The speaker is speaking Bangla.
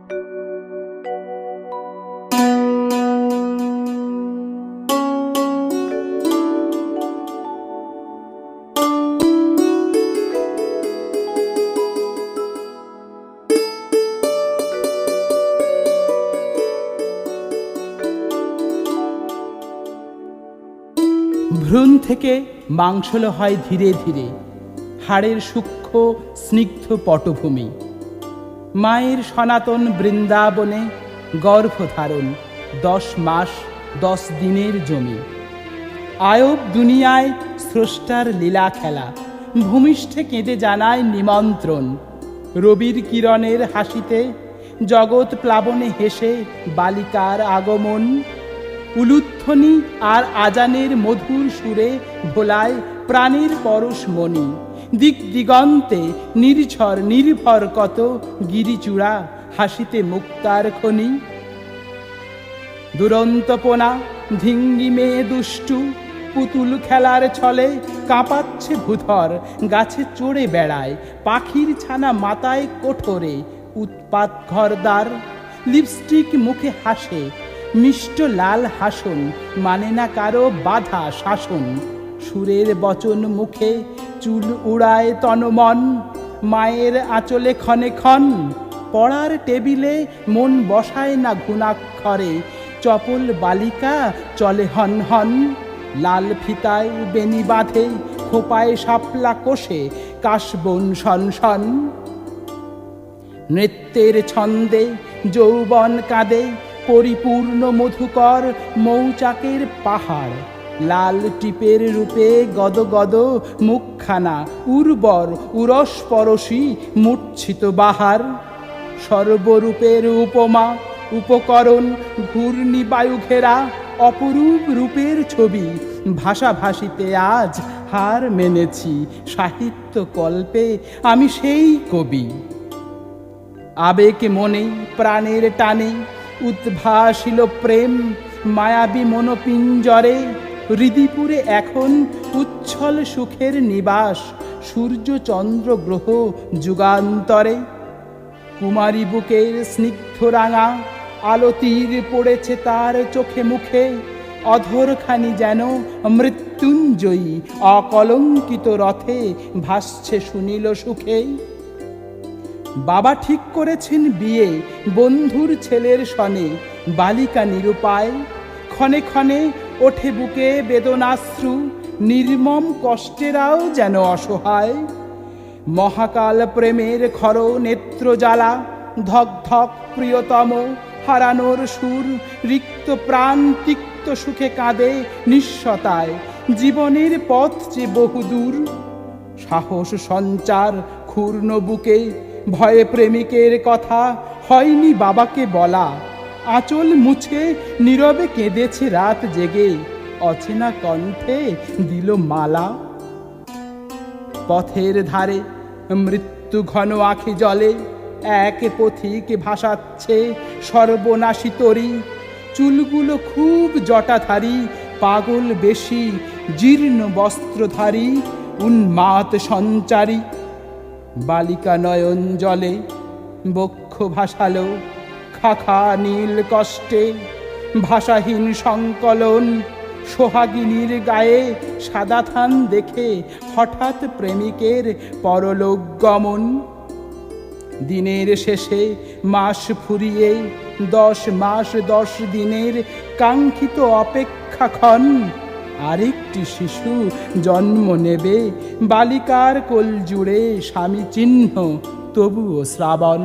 ভ্রূণ থেকে মাংসল হয় ধীরে ধীরে, হাড়ের সূক্ষ্ম স্নিগ্ধ পটভূমি। মায়ের সনাতন বৃন্দাবনে গর্ভধারণ 10 মাস 10 দিনের জমি। আয়ব দুনিয়ায় স্রষ্টার লীলা খেলা, ভূমিষ্ঠে কেঁদে জানায় নিমন্ত্রণ। রবির কিরণের হাসিতে জগৎ প্লাবনে হেসে বালিকার আগমন। উলুধ্বনি আর আজানের মধুর সুরে ভোলায় প্রাণের পরশমণি। দিক দিগন্তে নির্ঝর নির্ভর কত গিরিচূড়া, হাসিতে মুক্তার খনি। দুরন্তপনা ধিঙ্গি মেয়ে দুষ্টু, পুতুল খেলার ছলে কাঁপাচ্ছে ভূধর। গাছে চড়ে বেড়ায় পাখির ছানা মাথায় কোঠরে, উৎপাত ঘরদার। লিপস্টিক মুখে হাসে, মিষ্ট লাল হাসন, মানে না কারো বাধা শাসন। সুরের বচন মুখে চুল উড়ায় তনমন, মায়ের আঁচলে ক্ষণে ক্ষণ। পড়ার টেবিলে মন বসায় না ঘুণাক্ষরে, চপল বালিকা চলে হন হন। লাল ফিতায় বেনি বাঁধে, খোপায় শাপলা কোষে কাশবন শন শন। নৃত্যের ছন্দে যৌবন কাঁদে, পরিপূর্ণ মধুকর মৌচাকের পাহাড়। লাল টিপের রূপে গদ গদ মুখখানা, উর্বর উরস পরশী মূর্ছিত বাহার। সর্বরূপের উপমা উপকরণ, ঘূর্ণি বায়ু ঘেরা অপরূপ রূপের ছবি। ভাষাভাষিতে আজ হার মেনেছি, সাহিত্য কল্পে আমি সেই কবি। আবেগ মনে প্রাণের টানে উদ্ভাসিল প্রেম, মায়াবী মনোপিঞ্জরে। হৃদিপুরে এখন উচ্ছল সুখের নিবাস, সূর্য চন্দ্র গ্রহ যুগান্তরে। কুমারী বুকের স্নিগ্ধ রাঙা আলো তীর পড়েছে তার চোখে মুখে। অধরখানি যেন মৃত্যুঞ্জয়ী অকলঙ্কিত রথে ভাসছে সুনীল সুখে। বাবা ঠিক করেছেন বিয়ে বন্ধুর ছেলের সনে, বালিকা নিরুপায়। ক্ষণে ক্ষণে ওঠে বুকে বেদনাশ্রু, নির্মম কষ্টেরাও যেন অসহায়। মহাকাল প্রেমের খর নেত্র জ্বালা, ধক ধক প্রিয়তম হারানোর সুর। রিক্ত প্রাণ তিক্ত সুখে কাঁদে নিঃস্বতায়, জীবনের পথ যে বহুদূর। সাহস সঞ্চার ক্ষুর্ণ বুকে, ভয়ে প্রেমিকের কথা হয়নি বাবাকে বলা। আঁচল মুছে নীরবে কেঁদেছে রাত জেগে, অচেনা কণ্ঠে দিল মালা। পথের ধারে মৃত্যু ঘন আঁখি জলে, এক পথিক ভাসাচ্ছে সর্বনাশী তরী। চুলগুলো খুব জটাধারী, পাগল বেশি জীর্ণ বস্ত্রধারী, উন্মাদ সঞ্চারী। বালিকা নয়ন জলে বক্ষ ভাসালো, খাখা নীল কষ্টে ভাষাহীন সংকলন। সোহাগিনীর গায়ে সাদা থান দেখে হঠাৎ প্রেমিকের পরলোক গমন। দিনের শেষে মাস ফুরিয়ে 10 মাস 10 দিনের কাঙ্ক্ষিত অপেক্ষাক্ষণ। আরেকটি শিশু জন্ম নেবে, বালিকার কোল জুড়ে স্বামী চিহ্ন তবুও শ্রাবণ।